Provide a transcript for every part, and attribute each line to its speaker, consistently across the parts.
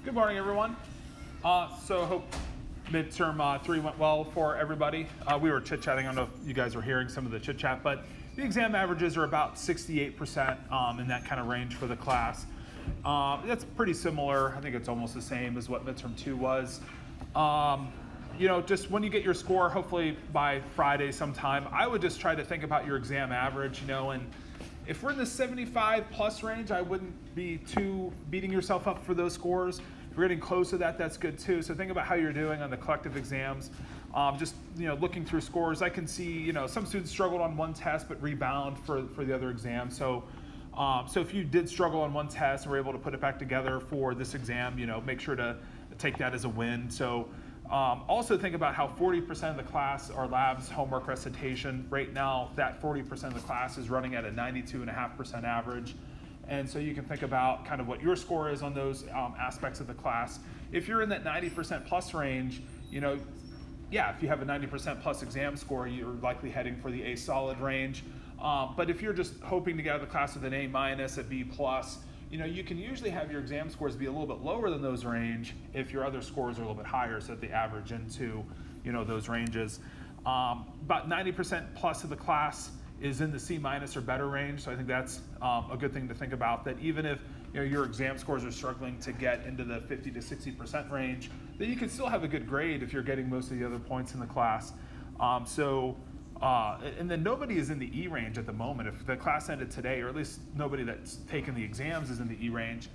Speaker 1: Good morning, everyone. So hope midterm 3 went well for everybody. We were chit-chatting. I don't know if you guys were hearing some of the chit-chat, but the exam averages are about 68% in that kind of range for the class. That's pretty similar. I think it's almost the same as what midterm 2 was. Just when you get your score, hopefully by Friday sometime, I would just try to think about your exam average, and if we're in the 75 plus range, I wouldn't be too beating yourself up for those scores. If we're getting close to that, that's good too. So think about how you're doing on the collective exams. Looking through scores, I can see, some students struggled on one test but rebound for the other exam. So if you did struggle on one test and were able to put it back together for this exam, make sure to take that as a win. So also think about how 40% of the class are labs, homework, recitation. Right now, that 40% of the class is running at a 92.5% average. And so you can think about kind of what your score is on those aspects of the class. If you're in that 90% plus range, if you have a 90% plus exam score, you're likely heading for the A solid range. But if you're just hoping to get out of the class with an A minus, a B plus, you can usually have your exam scores be a little bit lower than those range if your other scores are a little bit higher, so that they average into, those ranges. About 90% plus of the class is in the C minus or better range, so I think that's a good thing to think about, that even if your exam scores are struggling to get into the 50 to 60% range, that you can still have a good grade if you're getting most of the other points in the class. And then nobody is in the E range at the moment. If the class ended today, or at least nobody that's taken the exams is in the E range.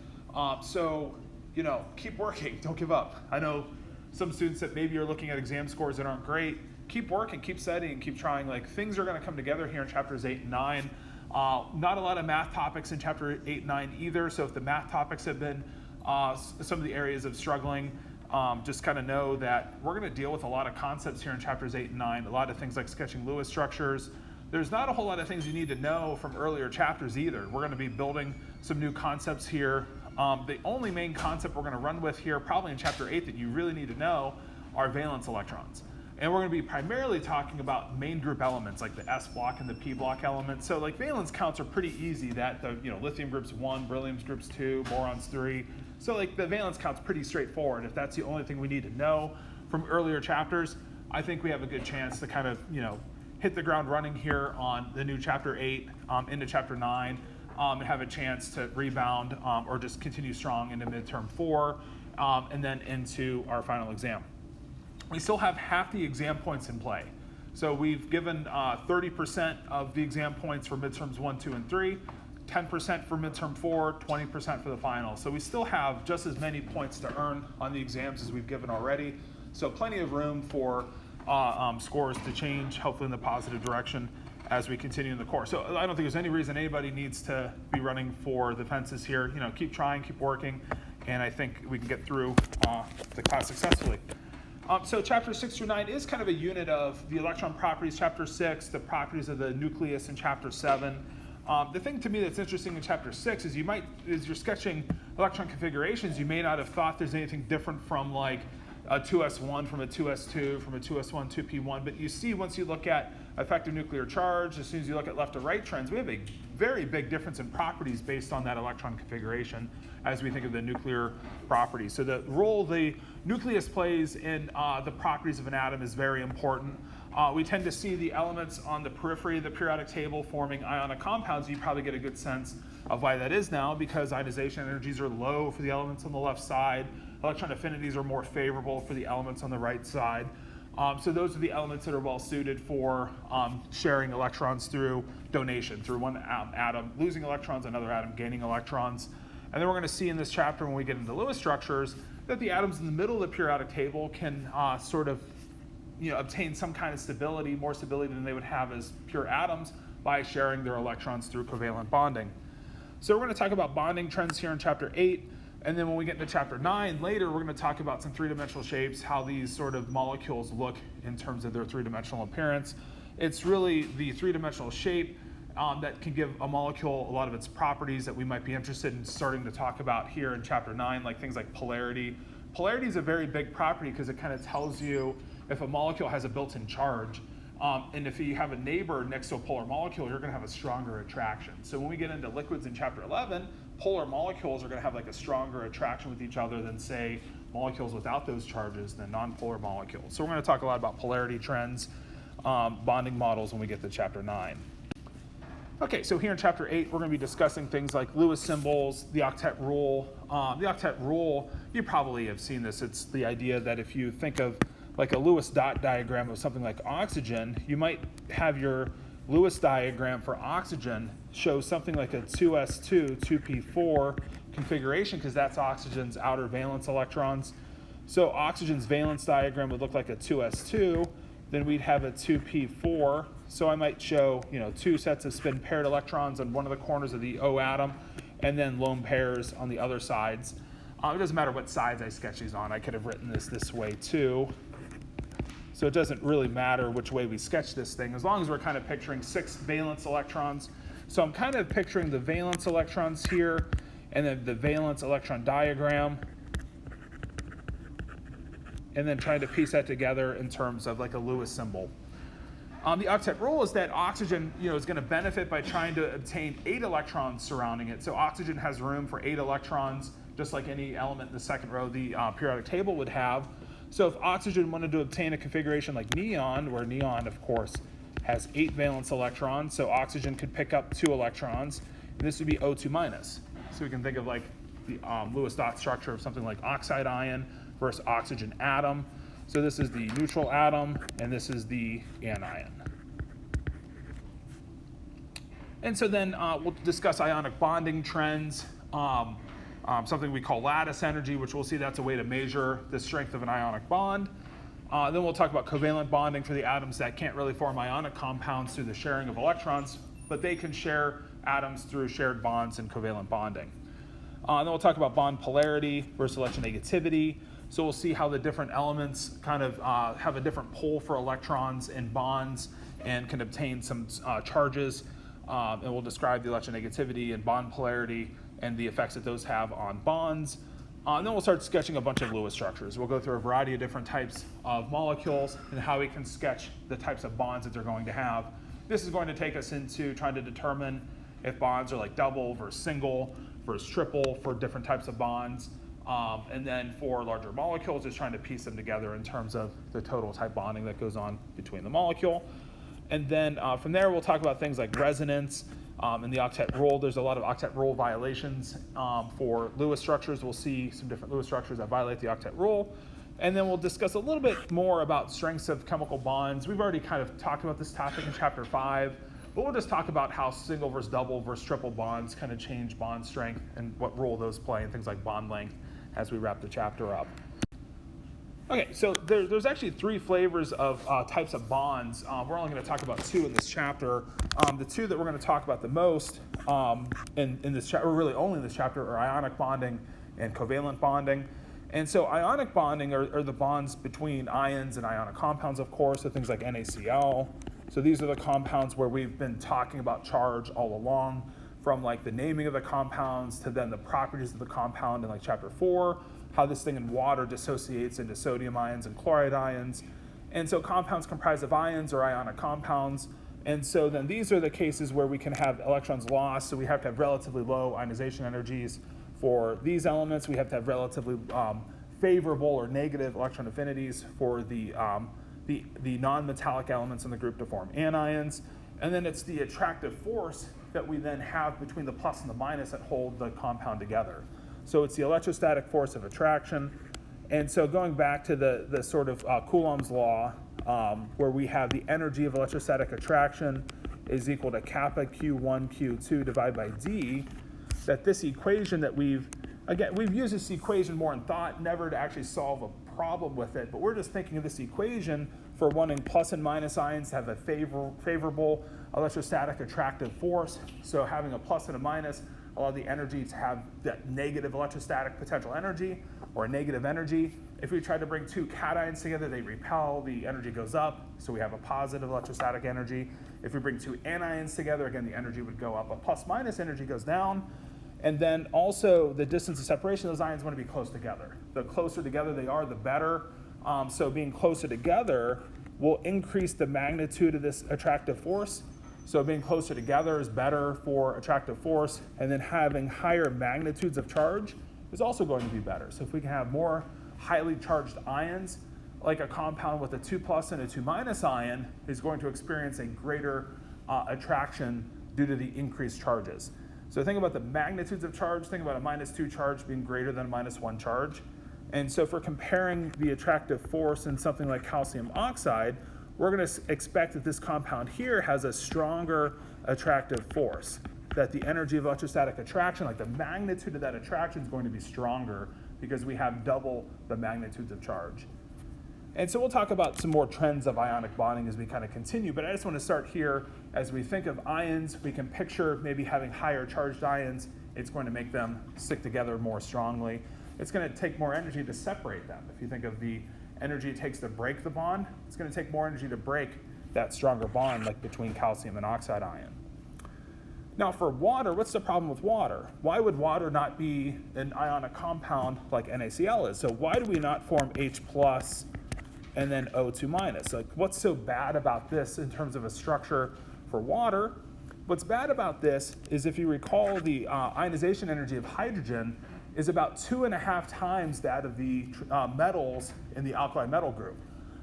Speaker 1: Keep working, don't give up. I know some students that maybe are looking at exam scores that aren't great. Keep working, keep studying, keep trying. Things are gonna come together here in chapters 8 and 9. Not a lot of math topics in chapter 8 and 9 either, so if the math topics have been some of the areas of struggling, just kind of know that we're going to deal with a lot of concepts here in chapters 8 and 9, a lot of things like sketching Lewis structures. There's not a whole lot of things you need to know from earlier chapters either. We're going to be building some new concepts here. The only main concept we're going to run with here, probably in chapter 8, that you really need to know are valence electrons. And we're going to be primarily talking about main group elements like the S block and the P block elements. So valence counts are pretty easy, that the lithium group's 1, beryllium's group's 2, boron's 3. So the valence count's pretty straightforward. If that's the only thing we need to know from earlier chapters, I think we have a good chance to kind of hit the ground running here on the new chapter 8 into chapter 9 and have a chance to rebound or just continue strong into midterm 4 and then into our final exam. We still have half the exam points in play. So we've given 30% of the exam points for midterms 1, 2, and 3, 10% for midterm 4, 20% for the final. So we still have just as many points to earn on the exams as we've given already. So plenty of room for scores to change, hopefully in the positive direction as we continue in the course. So I don't think there's any reason anybody needs to be running for the fences here. Keep trying, keep working, and I think we can get through the class successfully. So chapter 6 through 9 is kind of a unit of the electron properties. Chapter 6, the properties of the nucleus in chapter 7. The thing to me that's interesting in chapter 6 is as you're sketching electron configurations, you may not have thought there's anything different from a 2s1 from a 2s2 from a 2s1, 2p1, but you see once you look at effective nuclear charge, as soon as you look at left to right trends, we have a very big difference in properties based on that electron configuration as we think of the nuclear properties. So the role the nucleus plays in the properties of an atom is very important. We tend to see the elements on the periphery of the periodic table forming ionic compounds. You probably get a good sense of why that is now, because ionization energies are low for the elements on the left side. Electron affinities are more favorable for the elements on the right side. So those are the elements that are well suited for sharing electrons through donation, through one atom losing electrons, another atom gaining electrons. And then we're going to see in this chapter, when we get into Lewis structures, that the atoms in the middle of the periodic table can obtain some kind of stability, more stability than they would have as pure atoms, by sharing their electrons through covalent bonding. So we're going to talk about bonding trends here in chapter 8. And then when we get into chapter 9, later, we're going to talk about some three-dimensional shapes, how these sort of molecules look in terms of their three-dimensional appearance. It's really the three-dimensional shape that can give a molecule a lot of its properties that we might be interested in starting to talk about here in chapter 9, like things like polarity. Polarity is a very big property because it kind of tells you if a molecule has a built-in charge. And if you have a neighbor next to a polar molecule, you're going to have a stronger attraction. So when we get into liquids in chapter 11, polar molecules are going to have like a stronger attraction with each other than, say, molecules without those charges than nonpolar molecules. So we're going to talk a lot about polarity trends, bonding models when we get to chapter 9. Okay, so here in chapter 8, we're going to be discussing things like Lewis symbols, the octet rule. The octet rule, you probably have seen this. It's the idea that if you think of like a Lewis dot diagram of something like oxygen, you might have your Lewis diagram for oxygen show something like a 2s2, 2p4 configuration, because that's oxygen's outer valence electrons. So oxygen's valence diagram would look like a 2s2, then we'd have a 2p4. So I might show, two sets of spin paired electrons on one of the corners of the O atom, and then lone pairs on the other sides. It doesn't matter what sides I sketch these on. I could have written this way too. So it doesn't really matter which way we sketch this thing, as long as we're kind of picturing 6 valence electrons. So I'm kind of picturing the valence electrons here, and then the valence electron diagram, and then trying to piece that together in terms of like a Lewis symbol. The octet rule is that oxygen, is going to benefit by trying to obtain 8 electrons surrounding it. So oxygen has room for 8 electrons, just like any element in the second row of the periodic table would have. So if oxygen wanted to obtain a configuration like neon, where neon, of course, has 8 valence electrons, so oxygen could pick up 2 electrons, and this would be O2 minus. So we can think of like the Lewis dot structure of something like oxide ion versus oxygen atom. So this is the neutral atom, and this is the anion. And so then we'll discuss ionic bonding trends, something we call lattice energy, which we'll see that's a way to measure the strength of an ionic bond. Then we'll talk about covalent bonding for the atoms that can't really form ionic compounds through the sharing of electrons, but they can share atoms through shared bonds and covalent bonding. Then we'll talk about bond polarity versus electronegativity. So we'll see how the different elements kind of have a different pull for electrons in bonds and can obtain some charges. And we'll describe the electronegativity and bond polarity and the effects that those have on bonds. And then we'll start sketching a bunch of Lewis structures. We'll go through a variety of different types of molecules and how we can sketch the types of bonds that they're going to have. This is going to take us into trying to determine if bonds are like double versus single versus triple for different types of bonds. And then for larger molecules, just trying to piece them together in terms of the total type bonding that goes on between the molecule. And then from there, we'll talk about things like resonance and the octet rule. There's a lot of octet rule violations for Lewis structures. We'll see some different Lewis structures that violate the octet rule. And then we'll discuss a little bit more about strengths of chemical bonds. We've already kind of talked about this topic in chapter 5, but we'll just talk about how single versus double versus triple bonds kind of change bond strength and what role those play in things like bond length as we wrap the chapter up. Okay, so there's actually 3 flavors of types of bonds. We're only going to talk about 2 in this chapter. The 2 that we're going to talk about the most in this chapter, or really only in this chapter, are ionic bonding and covalent bonding. And so ionic bonding are the bonds between ions and ionic compounds, of course, so things like NaCl. So these are the compounds where we've been talking about charge all along, from like the naming of the compounds to then the properties of the compound in like chapter 4, how this thing in water dissociates into sodium ions and chloride ions. And so compounds comprised of ions or ionic compounds. And so then these are the cases where we can have electrons lost, so we have to have relatively low ionization energies. For these elements, we have to have relatively favorable or negative electron affinities for the non-metallic elements in the group to form anions. And then it's the attractive force that we then have between the plus and the minus that hold the compound together. So it's the electrostatic force of attraction. And so going back to the sort of Coulomb's law, where we have the energy of electrostatic attraction is equal to kappa Q1 Q2 divided by D, that this equation that we've used this equation more in thought, never to actually solve a problem with it, but we're just thinking of this equation for wanting plus and minus ions to have a favorable electrostatic attractive force. So having a plus and a minus allow the energy to have that negative electrostatic potential energy or negative energy. If we try to bring 2 cations together, they repel, the energy goes up, so we have a positive electrostatic energy. If we bring 2 anions together, again, the energy would go up, a plus minus energy goes down. And then also the distance of separation of those ions want to be close together. The closer together they are, the better. So being closer together will increase the magnitude of this attractive force. So being closer together is better for attractive force, and then having higher magnitudes of charge is also going to be better. So if we can have more highly charged ions, like a compound with a 2 plus and a 2 minus ion is going to experience a greater attraction due to the increased charges. So think about the magnitudes of charge, think about a -2 charge being greater than a -1 charge. And so for comparing the attractive force in something like calcium oxide, we're going to expect that this compound here has a stronger attractive force, that the energy of electrostatic attraction, like the magnitude of that attraction, is going to be stronger because we have double the magnitudes of charge. And so we'll talk about some more trends of ionic bonding as we kind of continue, but I just want to start here. As we think of ions, we can picture maybe having higher charged ions. It's going to make them stick together more strongly. It's going to take more energy to separate them. If you think of the energy it takes to break the bond, it's going to take more energy to break that stronger bond, like between calcium and oxide ion. Now for water, what's the problem with water? Why would water not be an ionic compound like NaCl is? So why do we not form H plus and then O2 minus? Like, what's so bad about this in terms of a structure for water? What's bad about this is, if you recall, the ionization energy of hydrogen is about 2.5 times that of the metals in the alkali metal group.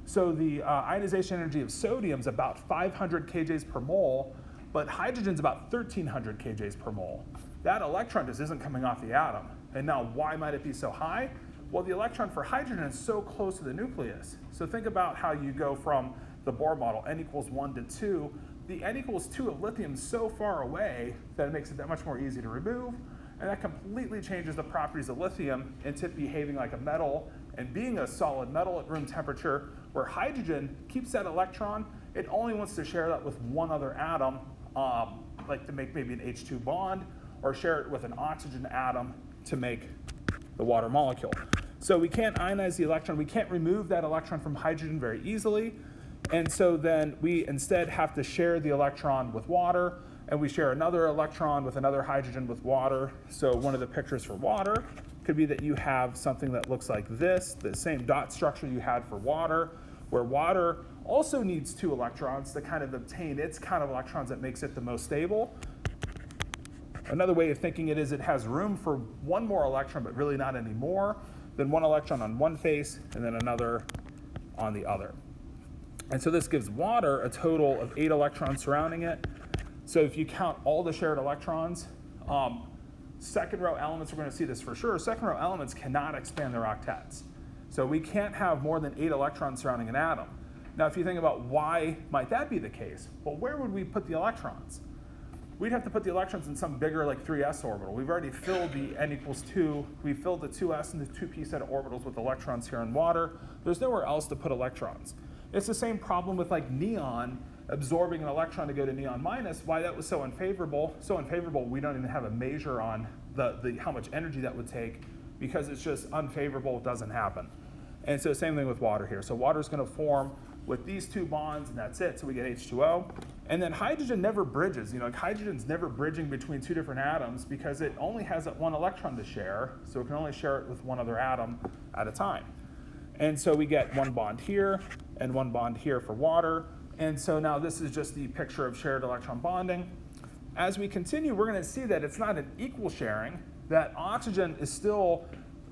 Speaker 1: So the ionization energy of sodium is about 500 kJs per mole, but hydrogen's about 1,300 kJs per mole. That electron just isn't coming off the atom. And now why might it be so high? Well, the electron for hydrogen is so close to the nucleus. So think about how you go from the Bohr model, n equals 1 to 2. The n equals 2 of lithium is so far away that it makes it that much more easy to remove. And that completely changes the properties of lithium into behaving like a metal and being a solid metal at room temperature, where hydrogen keeps that electron. It only wants to share that with one other atom, like to make maybe an H2 bond, or share it with an oxygen atom to make the water molecule. So we can't ionize the electron. We can't remove that electron from hydrogen very easily. And so then we instead have to share the electron with water, and we share another electron with another hydrogen with water. So one of the pictures for water could be that you have something that looks like this, the same dot structure you had for water, where water also needs 2 electrons to kind of obtain its count of electrons that makes it the most stable. Another way of thinking it is it has room for one more electron, but really not any more than one electron on one face and then another on the other. And so this gives water a total of 8 electrons surrounding it. So if you count all the shared electrons, second row elements, we're going to see this for sure, second row elements cannot expand their octets. So we can't have more than 8 electrons surrounding an atom. Now if you think about why might that be the case, well, where would we put the electrons? We'd have to put the electrons in some bigger, like 3s orbital. We've already filled the n equals 2. We filled the 2s and the 2p set of orbitals with electrons here in water. There's nowhere else to put electrons. It's the same problem with like neon absorbing an electron to go to neon minus. Why that was so unfavorable? So unfavorable, we don't even have a measure on how much energy that would take, because it's just unfavorable, it doesn't happen. And so same thing with water here. So water is going to form with these 2 bonds, and that's it. So we get H2O. And then hydrogen never bridges. Like hydrogen's never bridging between 2 different atoms because it only has that 1 electron to share. So it can only share it with one other atom at a time. And so we get 1 bond here and 1 bond here for water. And so now this is just the picture of shared electron bonding. As we continue, we're going to see that it's not an equal sharing, that oxygen is still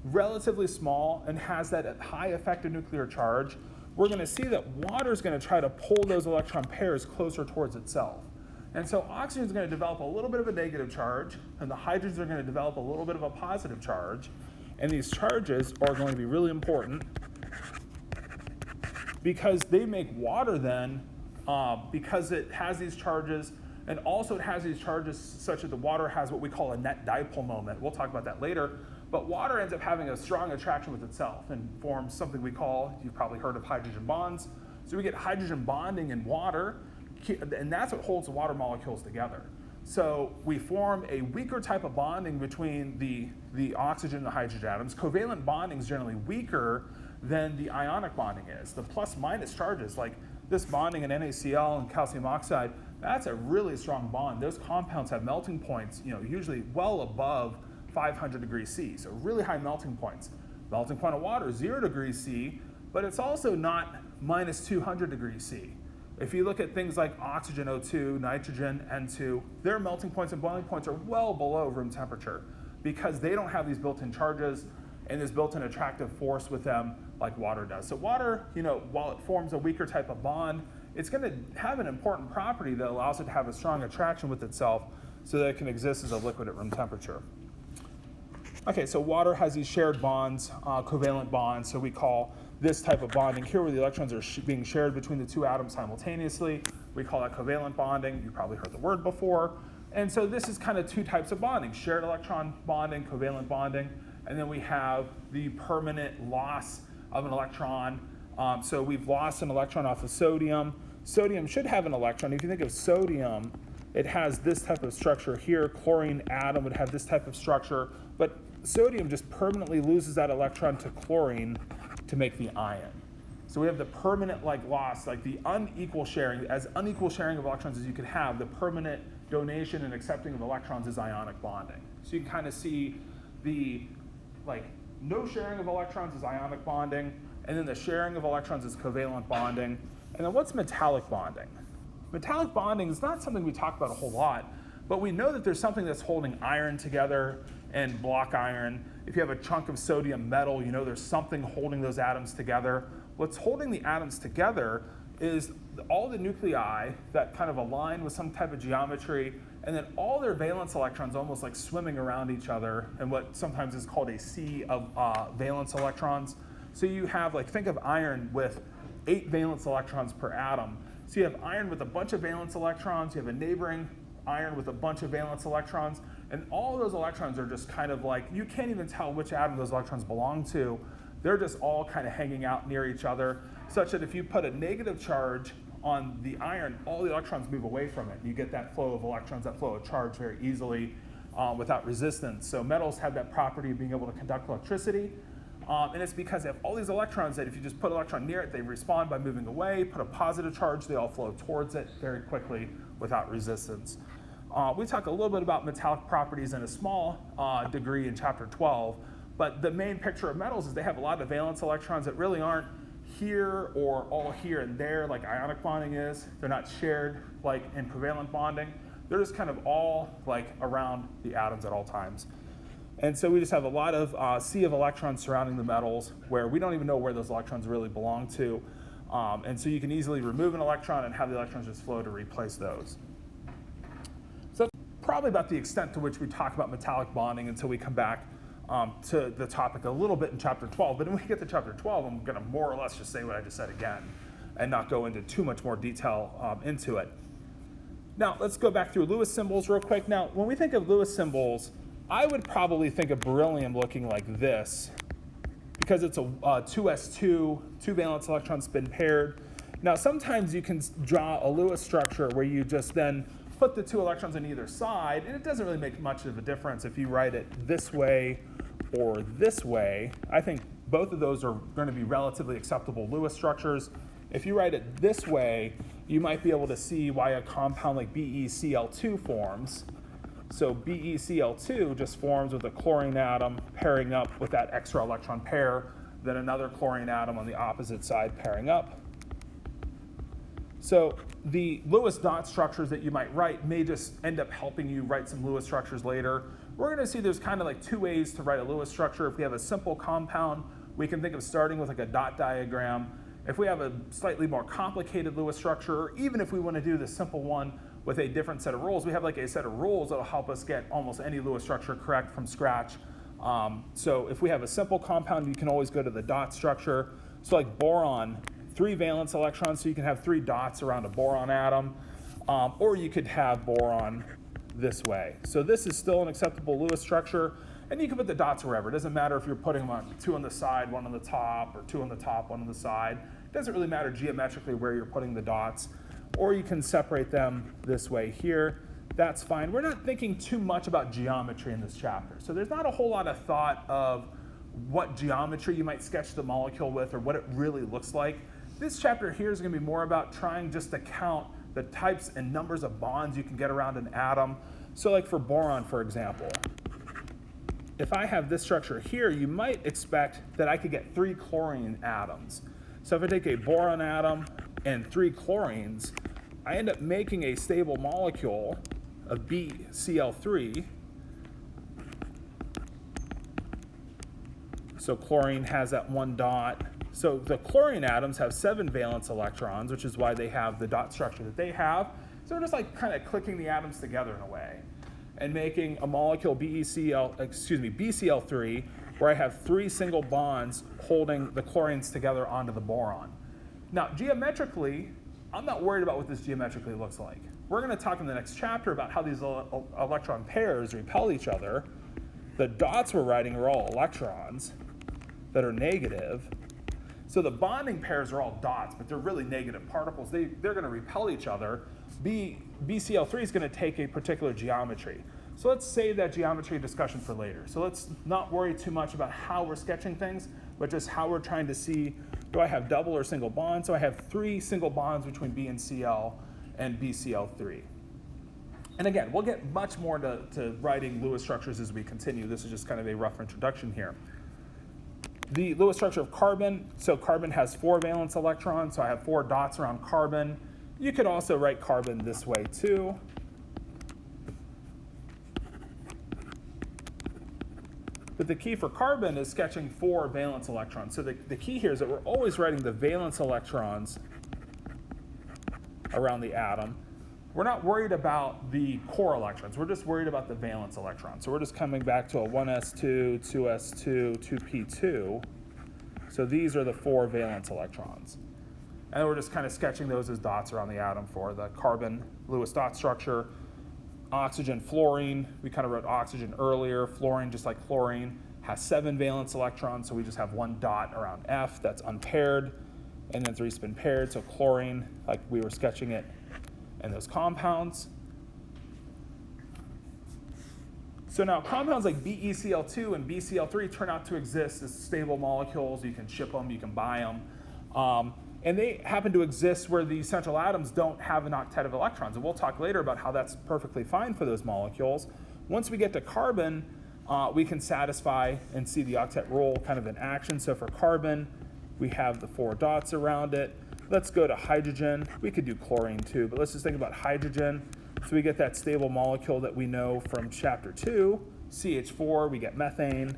Speaker 1: relatively small and has that high effective nuclear charge. We're going to see that water is going to try to pull those electron pairs closer towards itself. And so oxygen is going to develop a little bit of a negative charge, and the hydrogens are going to develop a little bit of a positive charge. And these charges are going to be really important because they make water then, because it has these charges, and also it has these charges such that the water has what we call a net dipole moment. We'll talk about that later. But water ends up having a strong attraction with itself and forms something we call, you've probably heard of hydrogen bonds. So we get hydrogen bonding in water, and that's what holds the water molecules together. So we form a weaker type of bonding between the oxygen and the hydrogen atoms. Covalent bonding is generally weaker than the ionic bonding is. The plus minus charges, like this bonding in NaCl and calcium oxide, that's a really strong bond. Those compounds have melting points, usually well above 500 degrees C, so really high melting points. Melting point of water is 0 degrees C, but it's also not minus 200 degrees C. If you look at things like oxygen, O2, nitrogen, N2, their melting points and boiling points are well below room temperature because they don't have these built-in charges and this built-in attractive force with them like water does. So water, while it forms a weaker type of bond, it's going to have an important property that allows it to have a strong attraction with itself so that it can exist as a liquid at room temperature. Okay, so water has these shared bonds, covalent bonds, so we call this type of bonding here where the electrons are being shared between the two atoms simultaneously. We call that covalent bonding. You probably heard the word before. And so this is kind of two types of bonding, shared electron bonding, covalent bonding, and then we have the permanent loss of an electron. So we've lost an electron off of sodium. Sodium should have an electron. If you think of sodium, it has this type of structure here. Chlorine atom would have this type of structure, but sodium just permanently loses that electron to chlorine to make the ion. So we have the permanent loss, like the unequal sharing, as unequal sharing of electrons as you could have, the permanent donation and accepting of electrons is ionic bonding. So you can kind of see the no sharing of electrons is ionic bonding, and then the sharing of electrons is covalent bonding. And then what's metallic bonding? Metallic bonding is not something we talk about a whole lot, but we know that there's something that's holding iron together and block iron. If you have a chunk of sodium metal, there's something holding those atoms together. What's holding the atoms together is all the nuclei that kind of align with some type of geometry, and then all their valence electrons almost like swimming around each other in what sometimes is called a sea of valence electrons. So you have, think of iron with 8 valence electrons per atom. So you have iron with a bunch of valence electrons, you have a neighboring iron with a bunch of valence electrons, and all those electrons are just kind of you can't even tell which atom those electrons belong to. They're just all kind of hanging out near each other, such that if you put a negative charge on the iron, all the electrons move away from it. You get that flow of electrons, that flow of charge very easily without resistance. So metals have that property of being able to conduct electricity. And it's because they have all these electrons that if you just put an electron near it, they respond by moving away. Put a positive charge, they all flow towards it very quickly without resistance. We talk a little bit about metallic properties in a small degree in chapter 12, but the main picture of metals is they have a lot of valence electrons that really aren't here or all here and there like ionic bonding is. They're not shared like in covalent bonding. They're just kind of all around the atoms at all times. And so we just have a lot of sea of electrons surrounding the metals where we don't even know where those electrons really belong to. And so you can easily remove an electron and have the electrons just flow to replace those. So that's probably about the extent to which we talk about metallic bonding until we come back to the topic a little bit in chapter 12. But when we get to chapter 12, I'm going to more or less just say what I just said again and not go into too much more detail into it. Now, let's go back through Lewis symbols real quick. Now, when we think of Lewis symbols, I would probably think of beryllium looking like this because it's a 2s2, 2 valence electron spin paired. Now, sometimes you can draw a Lewis structure where you just then put the 2 electrons on either side, and it doesn't really make much of a difference if you write it this way or this way. I think both of those are going to be relatively acceptable Lewis structures. If you write it this way, you might be able to see why a compound like BeCl2 forms. So BeCl2 just forms with a chlorine atom pairing up with that extra electron pair, then another chlorine atom on the opposite side pairing up. So the Lewis dot structures that you might write may just end up helping you write some Lewis structures later. We're going to see there's kind of 2 ways to write a Lewis structure. If we have a simple compound, we can think of starting with a dot diagram. If we have a slightly more complicated Lewis structure, or even if we want to do the simple one with a different set of rules, we have a set of rules that will help us get almost any Lewis structure correct from scratch. So if we have a simple compound, you can always go to the dot structure. So boron, 3 valence electrons, so you can have 3 dots around a boron atom, or you could have boron this way. So this is still an acceptable Lewis structure, and you can put the dots wherever. It doesn't matter if you're putting them on 2 on the side, 1 on the top, or 2 on the top, 1 on the side. It doesn't really matter geometrically where you're putting the dots, or you can separate them this way here. That's fine. We're not thinking too much about geometry in this chapter. So there's not a whole lot of thought of what geometry you might sketch the molecule with or what it really looks like. This chapter here is going to be more about trying just to count the types and numbers of bonds you can get around an atom. So for boron, for example, if I have this structure here, you might expect that I could get 3 chlorine atoms. So if I take a boron atom and 3 chlorines, I end up making a stable molecule of BCl3. So chlorine has that 1 dot. So the chlorine atoms have 7 valence electrons, which is why they have the dot structure that they have. So we're just like kind of clicking the atoms together in a way and making a molecule BCl3, where I have 3 single bonds holding the chlorines together onto the boron. Now, geometrically, I'm not worried about what this geometrically looks like. We're going to talk in the next chapter about how these electron pairs repel each other. The dots we're writing are all electrons that are negative. So the bonding pairs are all dots, but they're really negative particles. They're going to repel each other. BCl3 is going to take a particular geometry. So let's save that geometry discussion for later. So let's not worry too much about how we're sketching things, but just how we're trying to see, do I have double or single bonds? So I have 3 single bonds between B and Cl and BCl3. And again, we'll get much more to writing Lewis structures as we continue. This is just kind of a rough introduction here. The Lewis structure of carbon, so carbon has 4 valence electrons, so I have 4 dots around carbon. You could also write carbon this way too. But the key for carbon is sketching 4 valence electrons. So the key here is that we're always writing the valence electrons around the atom. We're not worried about the core electrons. We're just worried about the valence electrons. So we're just coming back to a 1s2, 2s2, 2p2. So these are the 4 valence electrons. And we're just kind of sketching those as dots around the atom for the carbon Lewis dot structure. Oxygen, fluorine, we kind of wrote oxygen earlier. Fluorine, just like chlorine, has 7 valence electrons, so we just have 1 dot around F that's unpaired, and then 3 spin paired. So chlorine, like we were sketching it, and those compounds. So now compounds like BeCl2 and BCl3 turn out to exist as stable molecules. You can ship them, you can buy them. And they happen to exist where the central atoms don't have an octet of electrons. And we'll talk later about how that's perfectly fine for those molecules. Once we get to carbon, we can satisfy and see the octet rule kind of in action. So for carbon, we have the 4 dots around it. Let's go to hydrogen. We could do chlorine too, but let's just think about hydrogen. So we get that stable molecule that we know from chapter 2, CH4, we get methane.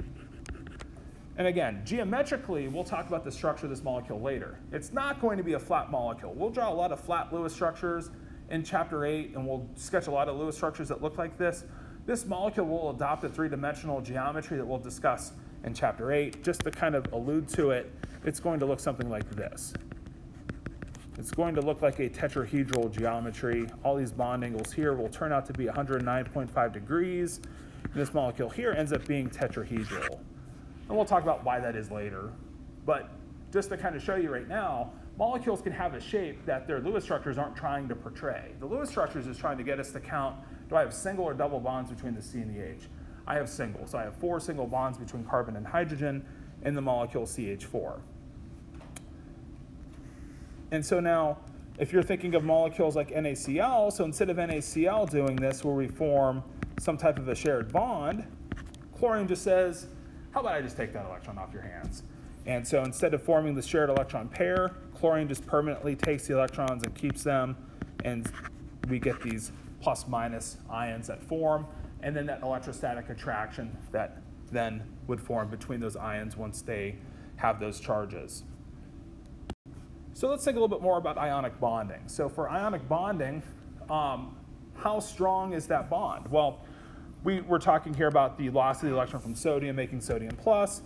Speaker 1: And again, geometrically, we'll talk about the structure of this molecule later. It's not going to be a flat molecule. We'll draw a lot of flat Lewis structures in chapter 8, and we'll sketch a lot of Lewis structures that look like this. This molecule will adopt a 3-dimensional geometry that we'll discuss in chapter 8. Just to kind of allude to it, it's going to look something like this. It's going to look like a tetrahedral geometry. All these bond angles here will turn out to be 109.5 degrees. And this molecule here ends up being tetrahedral. And we'll talk about why that is later. But just to kind of show you right now, molecules can have a shape that their Lewis structures aren't trying to portray. The Lewis structures is trying to get us to count, do I have single or double bonds between the C and the H? I have single, so I have 4 single bonds between carbon and hydrogen in the molecule CH4. And so now, if you're thinking of molecules like NaCl, so instead of NaCl doing this where we form some type of a shared bond, chlorine just says, how about I just take that electron off your hands? And so instead of forming the shared electron pair, chlorine just permanently takes the electrons and keeps them, and we get these plus minus ions that form, and then that electrostatic attraction that then would form between those ions once they have those charges. So let's think a little bit more about ionic bonding. So for ionic bonding, how strong is that bond? Well, we're talking here about the loss of the electron from sodium making sodium plus,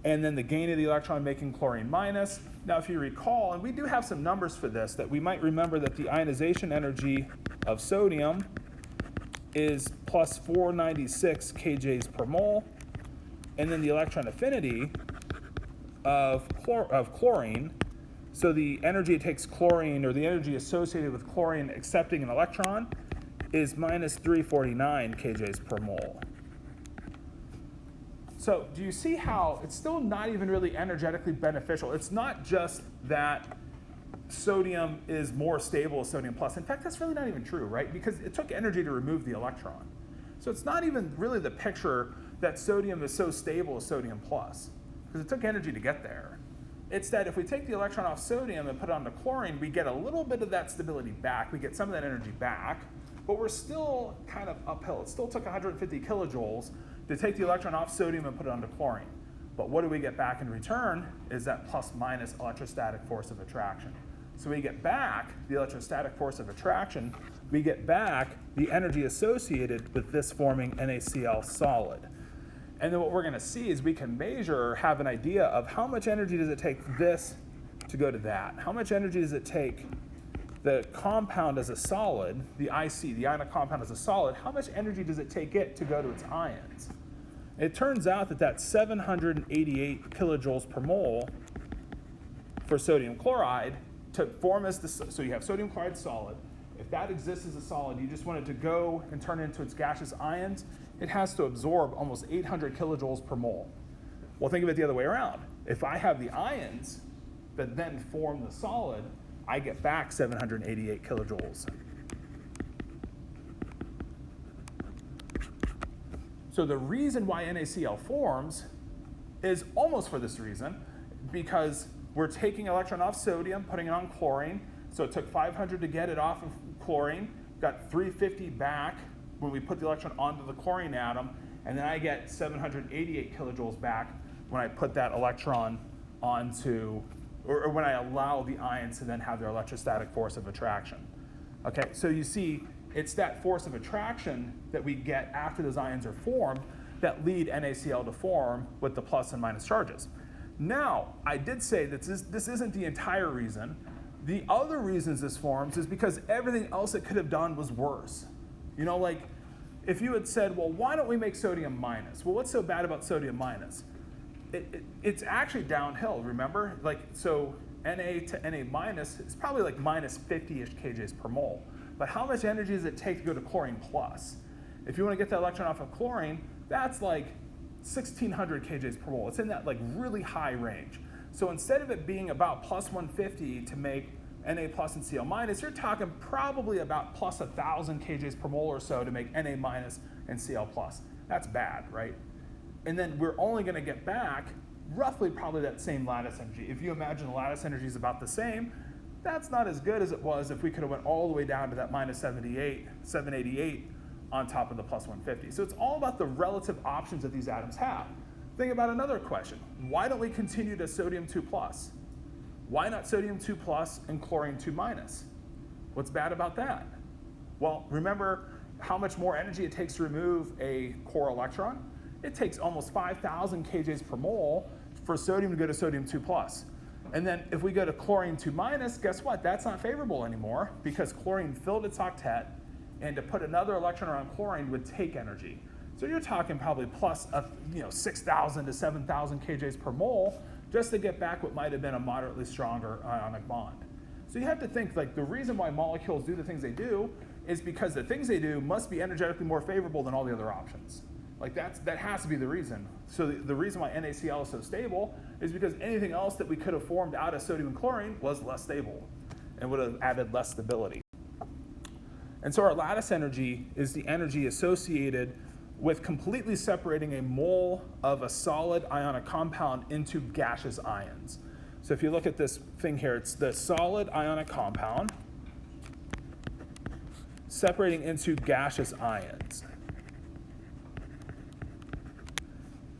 Speaker 1: and then the gain of the electron making chlorine minus. Now, if you recall, and we do have some numbers for this, that we might remember that the ionization energy of sodium is plus 496 kJs per mole, and then the electron affinity of chlorine, so the energy it takes chlorine, or the energy associated with chlorine accepting an electron, is minus 349 kJs per mole. So do you see how it's still not even really energetically beneficial? It's not just that sodium is more stable as sodium plus. In fact, that's really not even true, right? Because it took energy to remove the electron. So it's not even really the picture that sodium is so stable as sodium plus, because it took energy to get there. it's that if we take the electron off sodium and put it onto chlorine, we get a little bit of that stability back. We get some of that energy back, but we're still kind of uphill. It still took 150 kilojoules to take the electron off sodium and put it onto chlorine. But what do we get back in return is that plus minus electrostatic force of attraction. So we get back the electrostatic force of attraction, we get back the energy associated with this forming NaCl solid. And then what we're going to see is we can measure or have an idea of how much energy does it take this to go to that. How much energy does it take the compound as a solid, the IC, the ionic compound as a solid, how much energy does it take it to go to its ions? It turns out that that's 788 kilojoules per mole for sodium chloride to form as the, so you have sodium chloride solid. If that exists as a solid, you just want it to go and turn into its gaseous ions, it has to absorb almost 800 kilojoules per mole. Well, think of it the other way around. If I have the ions that then form the solid, I get back 788 kilojoules. So the reason why NaCl forms is almost for this reason, because we're taking electron off sodium, putting it on chlorine. So it took 500 to get it off of chlorine, got 350 back when we put the electron onto the chlorine atom, and then I get 788 kilojoules back when I put that electron onto, or when I allow the ions to then have their electrostatic force of attraction. Okay, so you see, it's that force of attraction that we get after those ions are formed that lead NaCl to form with the plus and minus charges. Now, I did say that this isn't the entire reason. The other reasons this forms is because everything else it could have done was worse. You know, like if you had said, well, why don't we make sodium minus? Well, what's so bad about sodium minus? It's actually downhill, remember? Like, so Na to Na minus is probably like minus 50-ish kJs per mole. But how much energy does it take to go to chlorine plus? If you want to get the electron off of chlorine, that's like 1,600 kJs per mole. It's in that like really high range. So instead of it being about plus 150 to make Na plus and Cl minus, you're talking probably about plus 1,000 kJs per mole or so to make Na minus and Cl plus. That's bad, right? And then we're only going to get back roughly probably that same lattice energy. If you imagine the lattice energy is about the same, that's not as good as it was if we could have went all the way down to that minus 788 on top of the plus 150. So it's all about the relative options that these atoms have. Think about another question. Why don't we continue to sodium 2 plus? Why not sodium 2 plus and chlorine 2 minus? What's bad about that? Well, remember how much more energy it takes to remove a core electron? It takes almost 5,000 kJs per mole for sodium to go to sodium 2 plus. And then if we go to chlorine 2 minus, guess what? That's not favorable anymore because chlorine filled its octet, and to put another electron around chlorine would take energy. So you're talking probably plus 6,000 to 7,000 kJs per mole just to get back what might have been a moderately stronger ionic bond. So you have to think like the reason why molecules do the things they do is because the things they do must be energetically more favorable than all the other options. Like that has to be the reason. So the reason why NaCl is so stable is because anything else that we could have formed out of sodium and chlorine was less stable and would have added less stability. And so our lattice energy is the energy associated with completely separating a mole of a solid ionic compound into gaseous ions. So if you look at this thing here, it's the solid ionic compound separating into gaseous ions.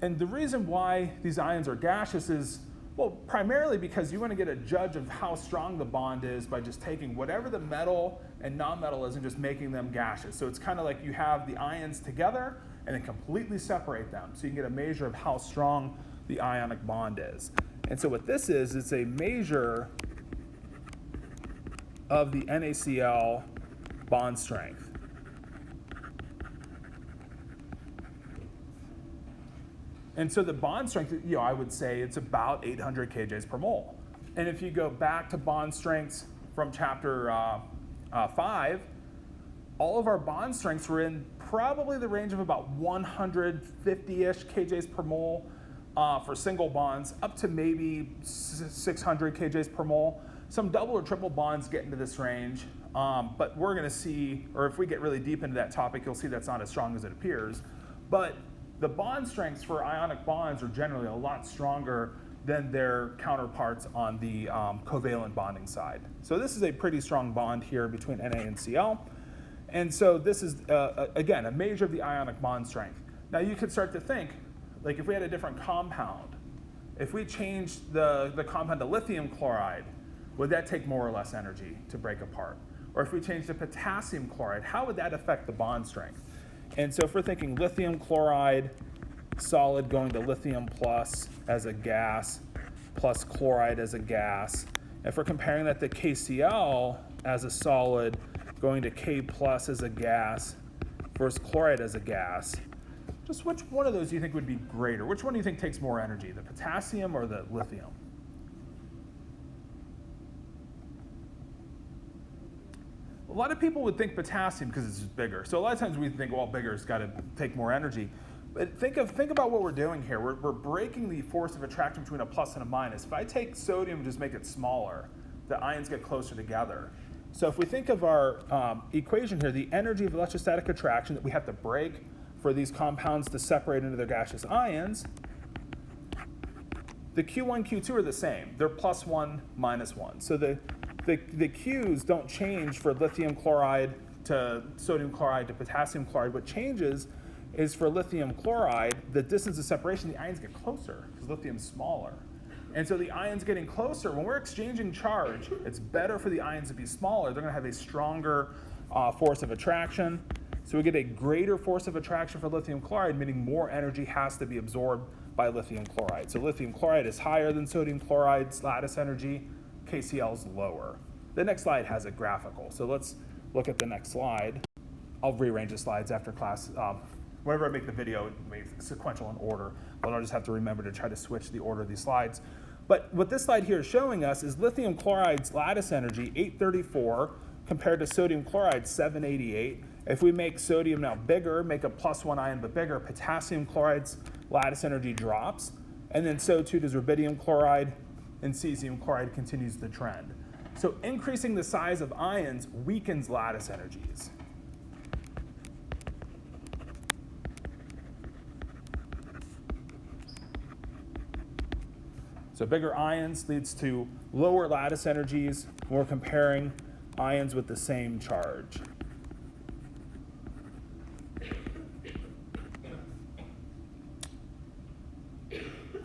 Speaker 1: And the reason why these ions are gaseous is, well, primarily because you want to get a judge of how strong the bond is by just taking whatever the metal and non-metal is and just making them gaseous. So it's kind of like you have the ions together and then completely separate them. So you can get a measure of how strong the ionic bond is. And so what this is, it's a measure of the NaCl bond strength. And so the bond strength, I would say it's about 800 kJs per mole. And if you go back to bond strengths from chapter 5, all of our bond strengths were in probably the range of about 150-ish kJs per mole for single bonds, up to maybe 600 kJs per mole. Some double or triple bonds get into this range, but we're going to see, or if we get really deep into that topic, you'll see that's not as strong as it appears. But the bond strengths for ionic bonds are generally a lot stronger than their counterparts on the covalent bonding side. So this is a pretty strong bond here between Na and Cl. And so this is, again, a measure of the ionic bond strength. Now you could start to think, like if we had a different compound, if we changed the compound to lithium chloride, would that take more or less energy to break apart? Or if we changed to potassium chloride, how would that affect the bond strength? And so if we're thinking lithium chloride, solid going to lithium plus as a gas, plus chloride as a gas. If we're comparing that to KCl as a solid going to K plus as a gas versus chloride as a gas, just which one of those do you think would be greater? Which one do you think takes more energy, the potassium or the lithium? A lot of people would think potassium because it's bigger. So a lot of times we think, well, bigger's got to take more energy. But think about what we're doing here. We're breaking the force of attraction between a plus and a minus. If I take sodium and just make it smaller, the ions get closer together. So if we think of our equation here, the energy of electrostatic attraction that we have to break for these compounds to separate into their gaseous ions, the Q1, Q2 are the same. They're plus 1, minus 1. So the Qs don't change for lithium chloride to sodium chloride to potassium chloride. What changes is for lithium chloride, the distance of separation, the ions get closer because lithium's smaller. And so the ions getting closer, when we're exchanging charge, it's better for the ions to be smaller. They're going to have a stronger force of attraction. So we get a greater force of attraction for lithium chloride, meaning more energy has to be absorbed by lithium chloride. So lithium chloride is higher than sodium chloride's lattice energy. KCl is lower. The next slide has a graphical. So let's look at the next slide. I'll rearrange the slides after class. Whenever I make the video, it may be sequential in order, but I'll just have to remember to try to switch the order of these slides. But what this slide here is showing us is lithium chloride's lattice energy, 834, compared to sodium chloride, 788. If we make sodium now bigger, make a plus 1 ion but bigger, potassium chloride's lattice energy drops, and then so too does rubidium chloride, and cesium chloride continues the trend. So increasing the size of ions weakens lattice energies. So bigger ions leads to lower lattice energies when we're comparing ions with the same charge.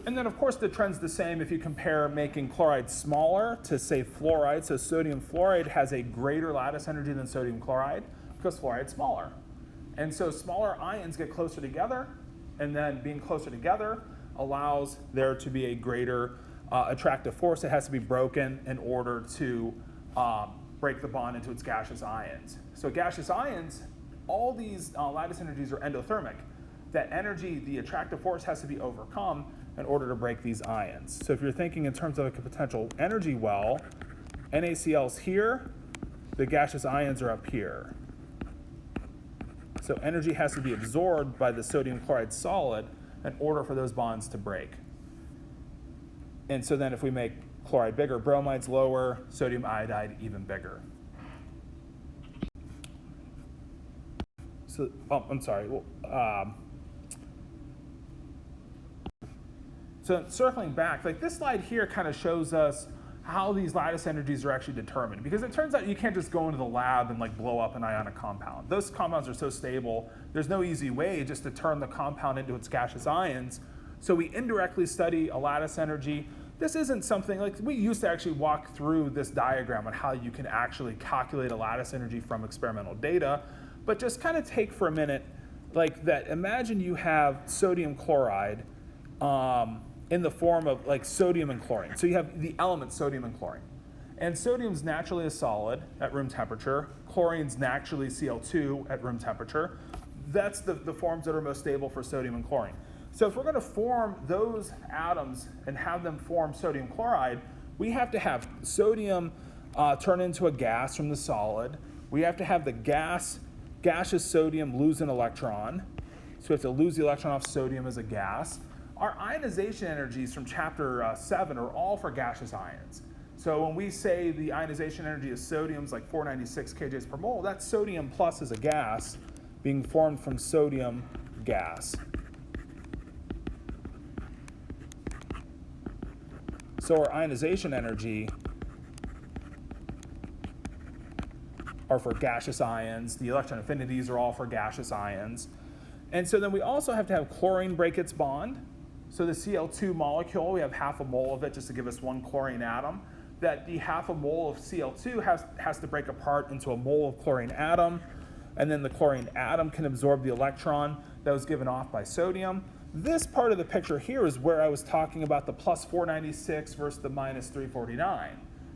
Speaker 1: And then, of course, the trend's the same if you compare making chloride smaller to, say, fluoride. So sodium fluoride has a greater lattice energy than sodium chloride because fluoride's smaller. And so smaller ions get closer together, and then being closer together allows there to be a greater attractive force that has to be broken in order to break the bond into its gaseous ions. So gaseous ions, all these lattice energies are endothermic. That energy, the attractive force, has to be overcome in order to break these ions. So if you're thinking in terms of like a potential energy well, NaCl's here, the gaseous ions are up here. So energy has to be absorbed by the sodium chloride solid in order for those bonds to break. And so then if we make chloride bigger, bromide's lower, sodium iodide even bigger. So, I'm sorry. So circling back, like this slide here kind of shows us how these lattice energies are actually determined, because it turns out you can't just go into the lab and like blow up an ionic compound. Those compounds are so stable, there's no easy way just to turn the compound into its gaseous ions. So we indirectly study a lattice energy. This isn't something, like we used to actually walk through this diagram on how you can actually calculate a lattice energy from experimental data, but just kind of take for a minute, like that, imagine you have sodium chloride in the form of like sodium and chlorine. So you have the elements sodium and chlorine. And sodium's naturally a solid at room temperature. Chlorine's naturally Cl2 at room temperature. That's the forms that are most stable for sodium and chlorine. So if we're going to form those atoms and have them form sodium chloride, we have to have sodium turn into a gas from the solid. We have to have the gaseous sodium lose an electron. So we have to lose the electron off sodium as a gas. Our ionization energies from chapter 7 are all for gaseous ions. So when we say the ionization energy of sodium is like 496 kJ per mole, that's sodium plus as a gas being formed from sodium gas. So our ionization energy are for gaseous ions. The electron affinities are all for gaseous ions. And so then we also have to have chlorine break its bond. So the Cl2 molecule, we have half a mole of it just to give us one chlorine atom. That the half a mole of Cl2 has to break apart into a mole of chlorine atom. And then the chlorine atom can absorb the electron that was given off by sodium. This part of the picture here is where I was talking about the plus 496 versus the minus 349.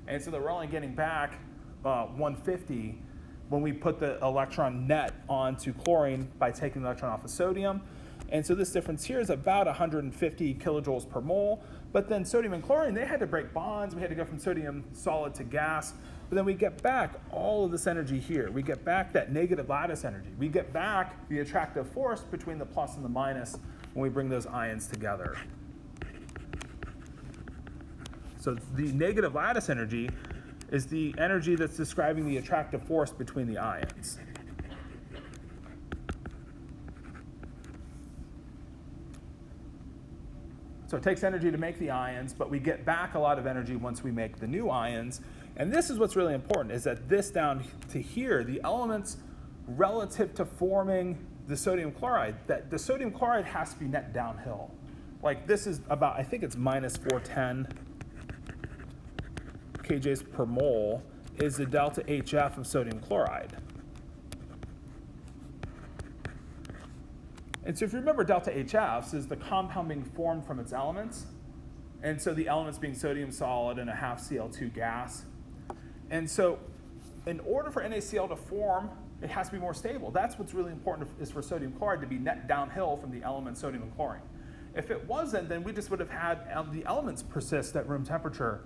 Speaker 1: And so that we're only getting back 150 when we put the electron net onto chlorine by taking the electron off of sodium. And so this difference here is about 150 kilojoules per mole. But then sodium and chlorine, they had to break bonds. We had to go from sodium solid to gas. But then we get back all of this energy here. We get back that negative lattice energy. We get back the attractive force between the plus and the minus when we bring those ions together. So the negative lattice energy is the energy that's describing the attractive force between the ions. So it takes energy to make the ions, but we get back a lot of energy once we make the new ions. And this is what's really important, is that this down to here, the elements relative to forming the sodium chloride, that the sodium chloride has to be net downhill. Like this is about, I think it's minus 410 kJs per mole is the delta HF of sodium chloride. And so if you remember, delta HFs is the compound being formed from its elements. And so the elements being sodium solid and a half Cl2 gas. And so in order for NaCl to form, it has to be more stable. That's what's really important, is for sodium chloride to be net downhill from the elements sodium and chlorine. If it wasn't, then we just would have had the elements persist at room temperature.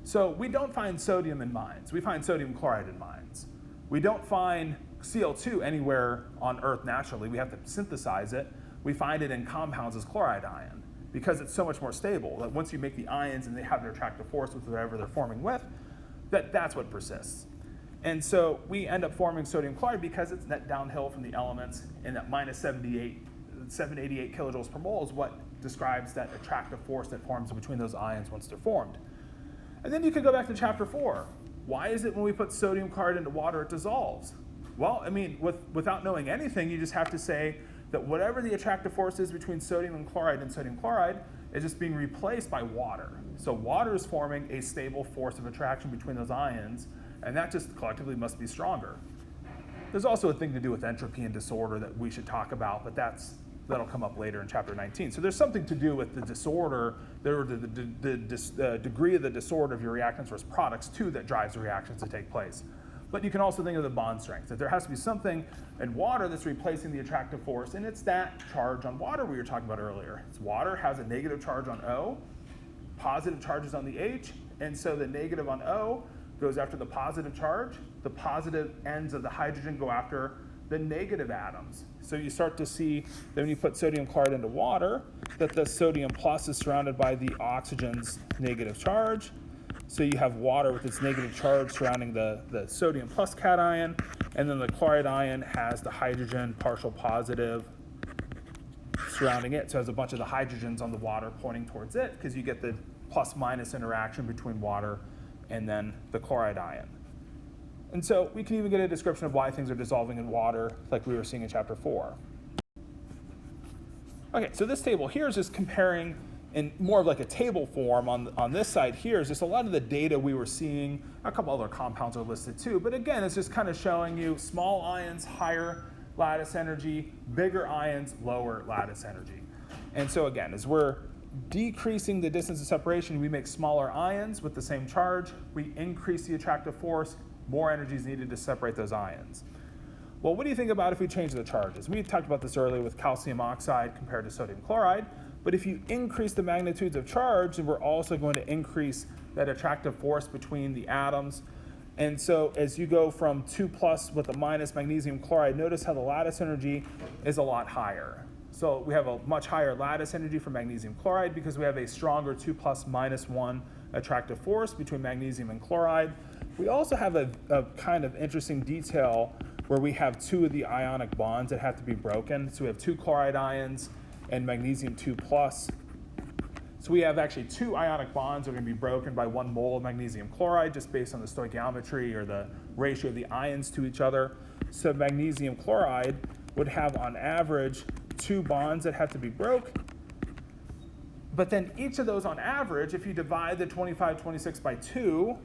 Speaker 1: So we don't find sodium in mines. We find sodium chloride in mines. We don't find Cl2 anywhere on Earth naturally. We have to synthesize it. We find it in compounds as chloride ion because it's so much more stable that once you make the ions and they have their attractive force with whatever they're forming with, that's what persists. And so we end up forming sodium chloride because it's net downhill from the elements, and that minus 788 kilojoules per mole is what describes that attractive force that forms between those ions once they're formed. And then you could go back to chapter 4. Why is it when we put sodium chloride into water, it dissolves? Well, I mean, without knowing anything, you just have to say that whatever the attractive force is between sodium and sodium chloride is just being replaced by water. So water is forming a stable force of attraction between those ions, and that just collectively must be stronger. There's also a thing to do with entropy and disorder that we should talk about, but that'll come up later in chapter 19. So there's something to do with the disorder, the degree of the disorder of your reactants versus products too that drives the reactions to take place. But you can also think of the bond strength, that there has to be something in water that's replacing the attractive force, and it's that charge on water we were talking about earlier. Water has a negative charge on O, positive charges on the H, and so the negative on O goes after the positive charge. The positive ends of the hydrogen go after the negative atoms. So you start to see that when you put sodium chloride into water, that the sodium plus is surrounded by the oxygen's negative charge. So you have water with its negative charge surrounding the sodium plus cation, and then the chloride ion has the hydrogen partial positive surrounding it. So it has a bunch of the hydrogens on the water pointing towards it, because you get the plus minus interaction between water and then the chloride ion. And so we can even get a description of why things are dissolving in water, like we were seeing in chapter 4. Okay, so this table here is just comparing in more of like a table form. On this side here is just a lot of the data we were seeing. A couple other compounds are listed too, but again, it's just kind of showing you small ions, higher lattice energy, bigger ions, lower lattice energy. And so again, as we're decreasing the distance of separation, we make smaller ions with the same charge. We increase the attractive force, more energy is needed to separate those ions. Well, what do you think about if we change the charges? We talked about this earlier with calcium oxide compared to sodium chloride, but if you increase the magnitudes of charge, then we're also going to increase that attractive force between the atoms. And so as you go from 2 plus with a minus magnesium chloride, notice how the lattice energy is a lot higher. So we have a much higher lattice energy for magnesium chloride because we have a stronger 2 plus minus 1 attractive force between magnesium and chloride. We also have a kind of interesting detail where we have 2 of the ionic bonds that have to be broken. So we have 2 chloride ions and magnesium 2 plus. So we have actually two ionic bonds that are going to be broken by 1 mole of magnesium chloride, just based on the stoichiometry or the ratio of the ions to each other. So magnesium chloride would have on average 2 bonds that have to be broke. But then each of those on average, if you divide the 2526 by 2,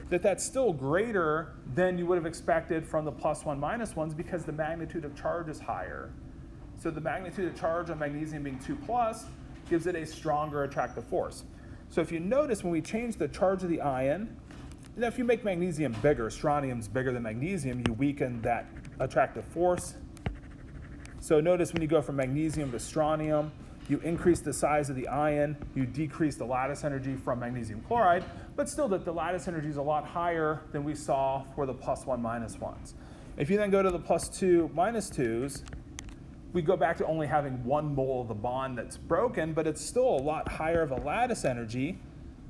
Speaker 1: that's still greater than you would have expected from the +1, -1s because the magnitude of charge is higher. So the magnitude of charge on magnesium being 2+ gives it a stronger attractive force. So if you notice when we change the charge of the ion, if you make magnesium bigger, strontium's bigger than magnesium, you weaken that attractive force. So notice when you go from magnesium to strontium, you increase the size of the ion, you decrease the lattice energy from magnesium chloride, but still that the lattice energy is a lot higher than we saw for the +1, -1s. If you then go to the +2, -2s, we go back to only having 1 mole of the bond that's broken, but it's still a lot higher of a lattice energy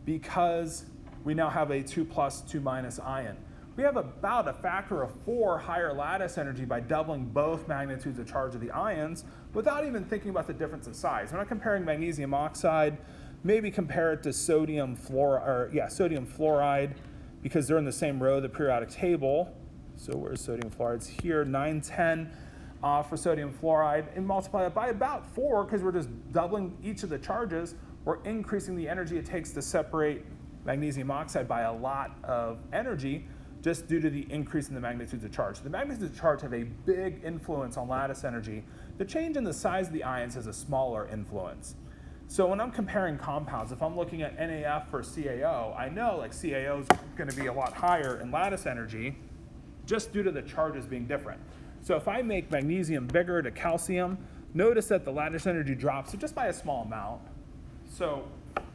Speaker 1: because we now have a 2+, 2- ion. We have about a factor of 4 higher lattice energy by doubling both magnitudes of charge of the ions without even thinking about the difference of size. We're not comparing magnesium oxide, maybe compare it to sodium fluoride because they're in the same row of the periodic table. So where's sodium fluoride? It's here, 910 for sodium fluoride, and multiply it by about 4 because we're just doubling each of the charges. We're increasing the energy it takes to separate magnesium oxide by a lot of energy just due to the increase in the magnitudes of charge. The magnitudes of charge have a big influence on lattice energy. The change in the size of the ions has a smaller influence. So when I'm comparing compounds, if I'm looking at NAF for CaO, I know like CaO is going to be a lot higher in lattice energy just due to the charges being different. So if I make magnesium bigger to calcium, notice that the lattice energy drops just by a small amount. So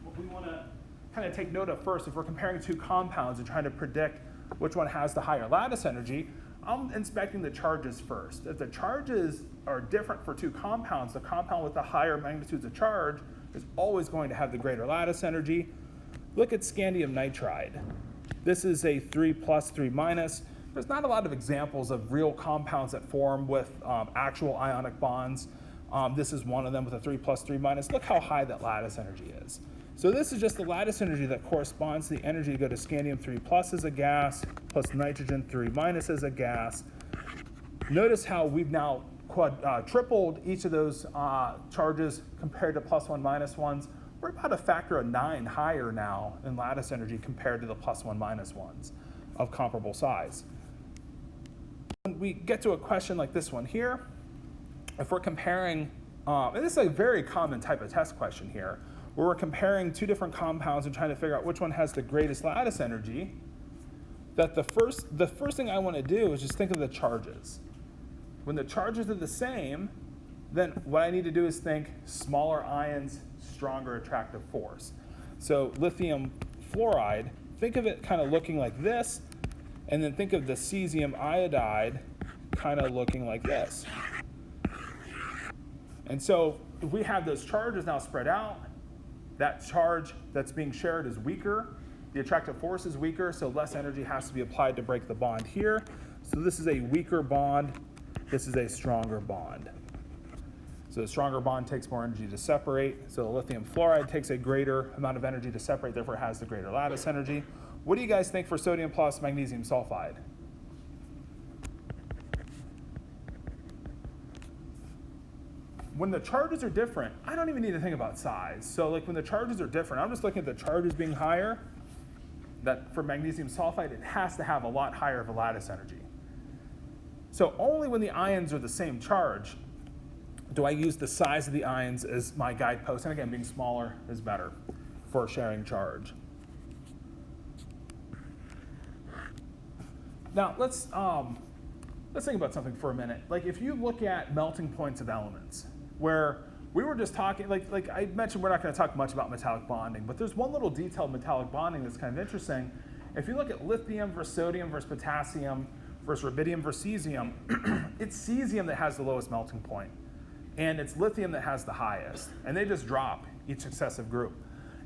Speaker 1: what we want to kind of take note of first, if we're comparing 2 compounds and trying to predict which one has the higher lattice energy, I'm inspecting the charges first. If the charges are different for 2 compounds, the compound with the higher magnitudes of charge is always going to have the greater lattice energy. Look at scandium nitride. This is a 3+, 3-. There's not a lot of examples of real compounds that form with actual ionic bonds. This is one of them with a 3+, 3-. Look how high that lattice energy is. So this is just the lattice energy that corresponds to the energy to go to scandium 3+ as a gas plus nitrogen 3- as a gas. Notice how we've now tripled each of those charges compared to +1, -1s. We're about a factor of 9 higher now in lattice energy compared to the +1, -1s of comparable size. When we get to a question like this one here, if we're comparing, and this is a very common type of test question here, where we're comparing 2 different compounds and trying to figure out which one has the greatest lattice energy, that the first thing I want to do is just think of the charges. When the charges are the same, then what I need to do is think smaller ions, stronger attractive force. So lithium fluoride, think of it kind of looking like this, and then think of the cesium iodide kind of looking like this. And so if we have those charges now spread out, that charge that's being shared is weaker. The attractive force is weaker, so less energy has to be applied to break the bond here. So this is a weaker bond. This is a stronger bond. So the stronger bond takes more energy to separate. So the lithium fluoride takes a greater amount of energy to separate, therefore has the greater lattice energy. What do you guys think for sodium plus magnesium sulfide? When the charges are different, I don't even need to think about size. So like when the charges are different, I'm just looking at the charges being higher, that for magnesium sulfide, it has to have a lot higher of a lattice energy. So only when the ions are the same charge do I use the size of the ions as my guidepost. And again, being smaller is better for sharing charge. Now let's think about something for a minute. Like if you look at melting points of elements, where we were just talking, like I mentioned, we're not going to talk much about metallic bonding, but there's one little detail of metallic bonding that's kind of interesting. If you look at lithium versus sodium versus potassium versus rubidium versus cesium, it's cesium that has the lowest melting point, and it's lithium that has the highest, and they just drop each successive group.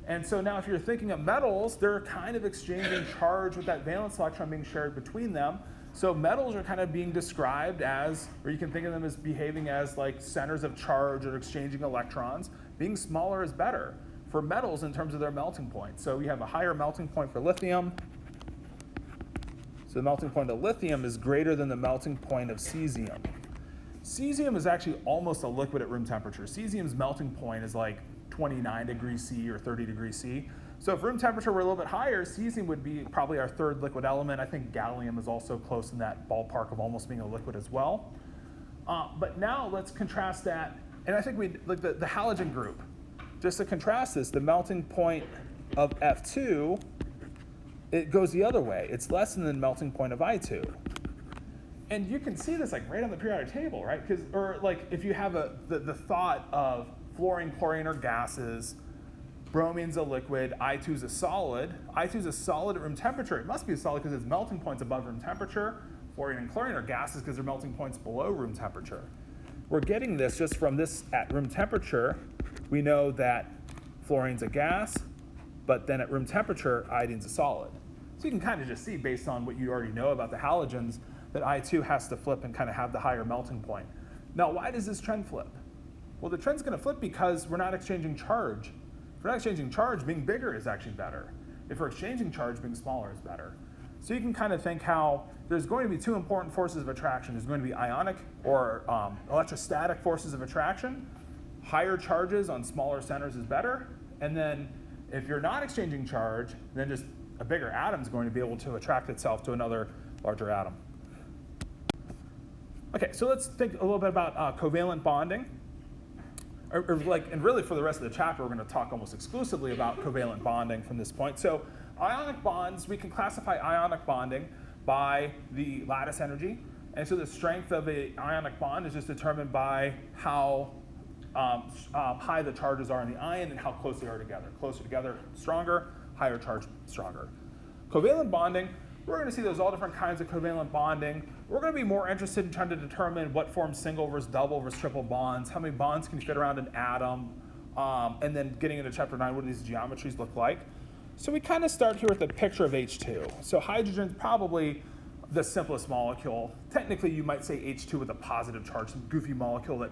Speaker 1: And so now if you're thinking of metals, they're kind of exchanging charge with that valence electron being shared between them. So metals are kind of being described as, or you can think of them as behaving as like centers of charge or exchanging electrons. Being smaller is better. for metals in terms of their melting point. So we have a higher melting point for lithium. So the melting point of lithium is greater than the melting point of cesium. Cesium is actually almost a liquid at room temperature. Cesium's melting point is like 29 degrees C or 30 degrees C. So if room temperature were a little bit higher, cesium would be probably our third liquid element. I think gallium is also close in that ballpark of almost being a liquid as well. But now let's contrast that, and I think we like the halogen group. Just to contrast this, the melting point of F2, it goes the other way. It's less than the melting point of I2. And you can see this like right on the periodic table, right? Or like if you have the thought of fluorine, chlorine are gases, bromine's a liquid, I2's a solid. I2's a solid at room temperature. It must be a solid because its melting point's above room temperature. Fluorine and chlorine are gases because their melting point's below room temperature. We're getting this just from this at room temperature. We know that fluorine's a gas, but then at room temperature, iodine's a solid. So you can kind of just see based on what you already know about the halogens that I2 has to flip and kind of have the higher melting point. Now, why does this trend flip? Well, the trend's going to flip because we're not exchanging charge. If we're not exchanging charge, being bigger is actually better. If we're exchanging charge, being smaller is better. So you can kind of think how there's going to be two important forces of attraction. There's going to be ionic or electrostatic forces of attraction. Higher charges on smaller centers is better. And then if you're not exchanging charge, then just a bigger atom is going to be able to attract itself to another larger atom. Okay, so let's think a little bit about covalent bonding. And really for the rest of the chapter, we're going to talk almost exclusively about covalent bonding from this point. So ionic bonds, we can classify ionic bonding by the lattice energy. And so the strength of an ionic bond is just determined by how high the charges are in the ion and how close they are together. Closer together, stronger. Higher charge, stronger. Covalent bonding, we're going to see there's all different kinds of covalent bonding. We're going to be more interested in trying to determine what forms single versus double versus triple bonds, how many bonds can fit around an atom, and then getting into chapter 9, what do these geometries look like. So we kind of start here with a picture of H2. So hydrogen's probably the simplest molecule. Technically, you might say H2 with a positive charge, some goofy molecule that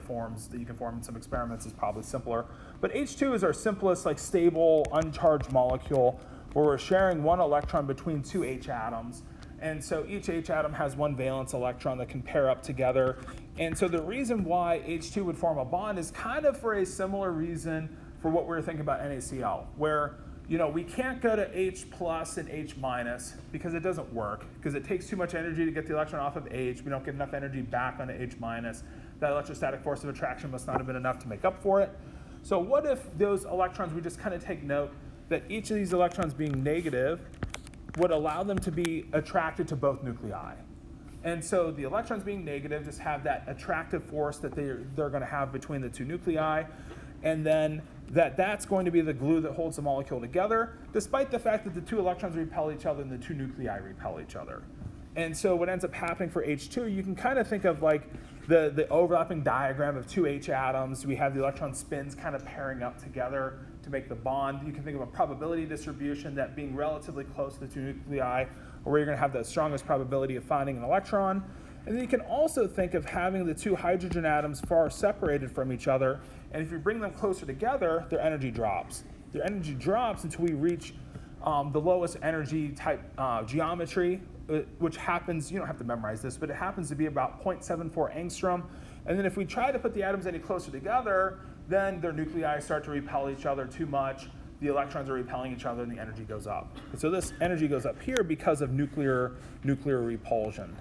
Speaker 1: you can form in some experiments is probably simpler. But H2 is our simplest, like stable, uncharged molecule where we're sharing one electron between two H atoms. And so each H atom has one valence electron that can pair up together. And so the reason why H2 would form a bond is kind of for a similar reason for what we were thinking about NaCl, where we can't go to H plus and H minus because it doesn't work, because it takes too much energy to get the electron off of H. We don't get enough energy back onto H minus. That electrostatic force of attraction must not have been enough to make up for it. So what if those electrons, we just kind of take note that each of these electrons being negative would allow them to be attracted to both nuclei. And so the electrons being negative just have that attractive force that they're going to have between the two nuclei. And then that's going to be the glue that holds the molecule together, despite the fact that the two electrons repel each other and the two nuclei repel each other. And so what ends up happening for H2, you can kind of think of like the overlapping diagram of two H atoms. We have the electron spins kind of pairing up together to make the bond. You can think of a probability distribution that being relatively close to the two nuclei, or where you're going to have the strongest probability of finding an electron. And then you can also think of having the two hydrogen atoms far separated from each other. And if you bring them closer together, their energy drops. Their energy drops until we reach the lowest energy type geometry, which happens, you don't have to memorize this, but it happens to be about 0.74 angstrom. And then if we try to put the atoms any closer together, then their nuclei start to repel each other too much. The electrons are repelling each other and the energy goes up. And so this energy goes up here because of nuclear repulsion.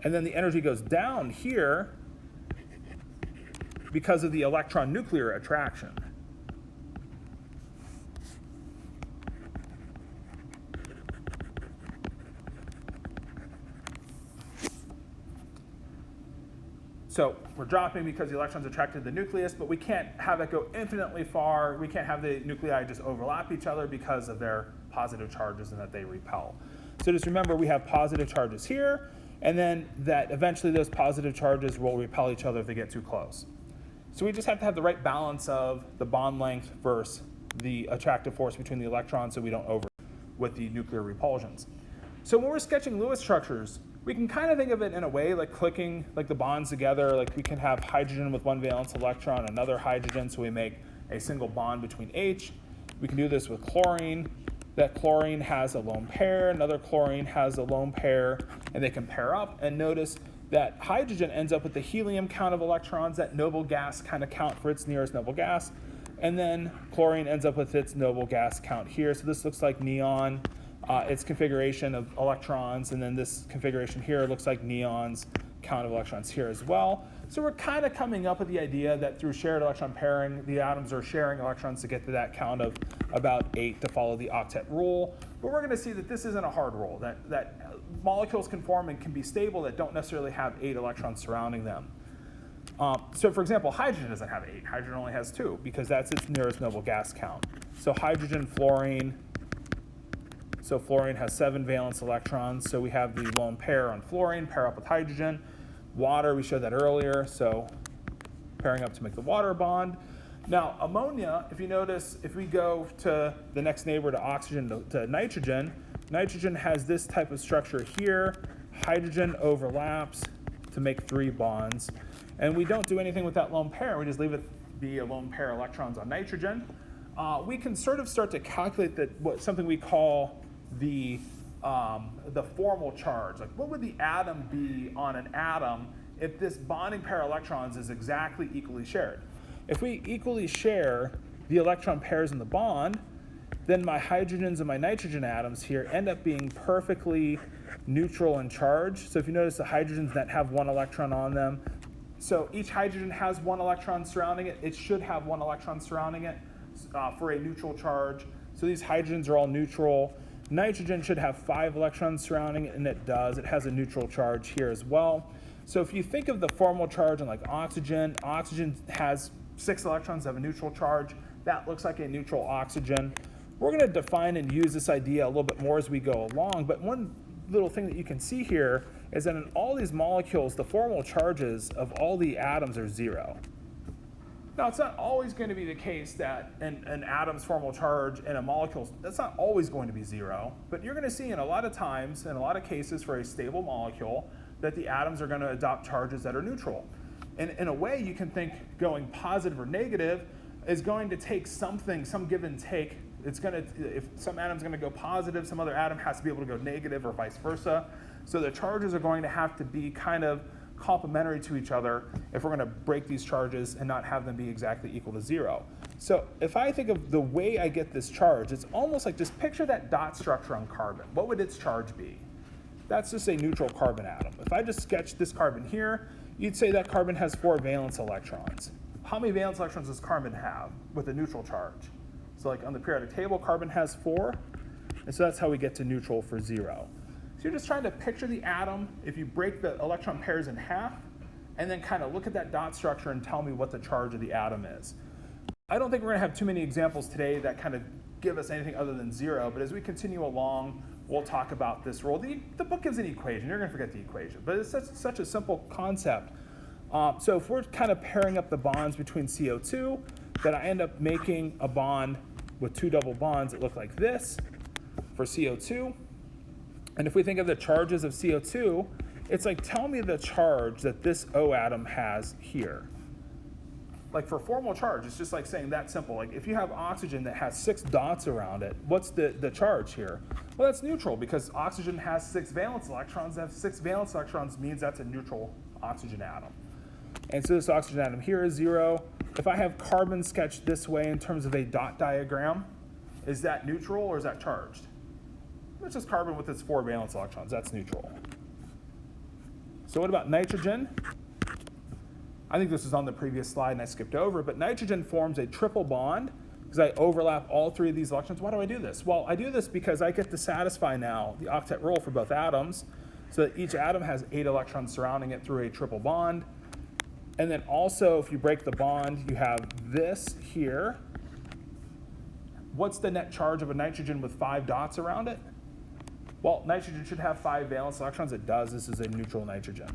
Speaker 1: And then the energy goes down here because of the electron nuclear attraction. So we're dropping because the electron's attracted to the nucleus, but we can't have it go infinitely far. We can't have the nuclei just overlap each other because of their positive charges and that they repel. So just remember, we have positive charges here, and then that eventually those positive charges will repel each other if they get too close. So we just have to have the right balance of the bond length versus the attractive force between the electrons so we don't over with the nuclear repulsions. So when we're sketching Lewis structures, We can kind of think of it in a way like clicking like the bonds together. Like we can have hydrogen with one valence electron, another hydrogen, so we make a single bond between H. We can do this with chlorine. That chlorine has a lone pair, another chlorine has a lone pair, and they can pair up. And notice that hydrogen ends up with the helium count of electrons, that noble gas kind of count for its nearest noble gas. And then chlorine ends up with its noble gas count here. So this looks like neon. Its configuration of electrons, and then this configuration here looks like neon's count of electrons here as well. So we're kind of coming up with the idea that through shared electron pairing, the atoms are sharing electrons to get to that count of about 8 to follow the octet rule. But we're going to see that this isn't a hard rule, that molecules can form and can be stable that don't necessarily have 8 electrons surrounding them. So for example, hydrogen doesn't have 8. Hydrogen only has 2 because that's its nearest noble gas count. So hydrogen, fluorine. So fluorine has 7 valence electrons. So we have the lone pair on fluorine, pair up with hydrogen. Water, we showed that earlier. So pairing up to make the water bond. Now ammonia, if you notice, if we go to the next neighbor to oxygen to nitrogen, nitrogen has this type of structure here. Hydrogen overlaps to make 3 bonds. And we don't do anything with that lone pair. We just leave it be a lone pair electrons on nitrogen. We can sort of start to calculate something we call the formal charge. Like what would the atom be on an atom if this bonding pair of electrons is exactly equally shared? If we equally share the electron pairs in the bond, then my hydrogens and my nitrogen atoms here end up being perfectly neutral in charge. So if you notice the hydrogens that have 1 electron on them, so each hydrogen has 1 electron surrounding it. It should have 1 electron surrounding it for a neutral charge. So these hydrogens are all neutral. Nitrogen should have 5 electrons surrounding it, and it does. It has a neutral charge here as well. So if you think of the formal charge on like oxygen, oxygen has 6 electrons that have a neutral charge. That looks like a neutral oxygen. We're going to define and use this idea a little bit more as we go along, but one little thing that you can see here is that in all these molecules, the formal charges of all the atoms are 0. Now, it's not always going to be the case that an atom's formal charge in a molecule, that's not always going to be 0, but you're going to see in a lot of times, in a lot of cases for a stable molecule, that the atoms are going to adopt charges that are neutral. And in a way, you can think going positive or negative is going to take something, some give and take. It's going to, if some atom's going to go positive, some other atom has to be able to go negative or vice versa. So the charges are going to have to be kind of complementary to each other if we're going to break these charges and not have them be exactly equal to 0. So if I think of the way I get this charge, it's almost like just picture that dot structure on carbon. What would its charge be? That's just a neutral carbon atom. If I just sketch this carbon here, you'd say that carbon has 4 valence electrons. How many valence electrons does carbon have with a neutral charge? So like on the periodic table, carbon has 4, and so that's how we get to neutral for 0. So you're just trying to picture the atom if you break the electron pairs in half, and then kind of look at that dot structure and tell me what the charge of the atom is. I don't think we're going to have too many examples today that kind of give us anything other than 0, but as we continue along, we'll talk about this rule. The book gives an equation. You're going to forget the equation, but it's such a simple concept. So if we're kind of pairing up the bonds between CO2, then I end up making a bond with 2 double bonds that look like this for CO2. And if we think of the charges of CO2, it's like, tell me the charge that this O atom has here. Like for formal charge, it's just like saying that simple. Like if you have oxygen that has 6 dots around it, what's the charge here? Well, that's neutral because oxygen has 6 valence electrons. That 6 valence electrons means that's a neutral oxygen atom. And so this oxygen atom here is 0. If I have carbon sketched this way in terms of a dot diagram, is that neutral or is that charged? It's just carbon with its 4 valence electrons. That's neutral. So what about nitrogen? I think this is on the previous slide and I skipped over, but nitrogen forms a triple bond because I overlap all 3 of these electrons. Why do I do this? Well, I do this because I get to satisfy now the octet rule for both atoms, so that each atom has 8 electrons surrounding it through a triple bond. And then also, if you break the bond, you have this here. What's the net charge of a nitrogen with 5 dots around it? Well, nitrogen should have 5 valence electrons. It does. This is a neutral nitrogen.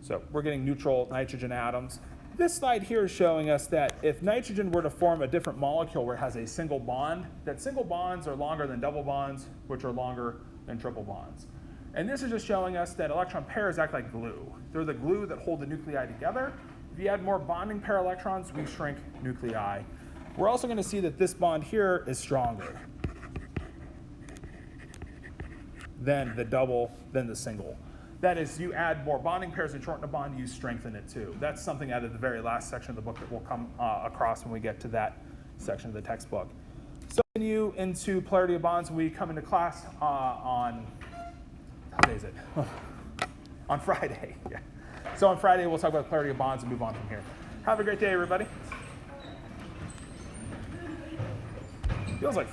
Speaker 1: So we're getting neutral nitrogen atoms. This slide here is showing us that if nitrogen were to form a different molecule where it has a single bond, that single bonds are longer than double bonds, which are longer than triple bonds. And this is just showing us that electron pairs act like glue. They're the glue that hold the nuclei together. If you add more bonding pair electrons, we shrink nuclei. We're also going to see that this bond here is stronger than the single. That is, you add more bonding pairs and shorten a bond, you strengthen it too. That's something out of the very last section of the book that we'll come across when we get to that section of the textbook. So continue into polarity of bonds when we come into class on, how day is it? On Friday. Yeah. So on Friday, we'll talk about polarity of bonds and move on from here. Have a great day, everybody. Feels like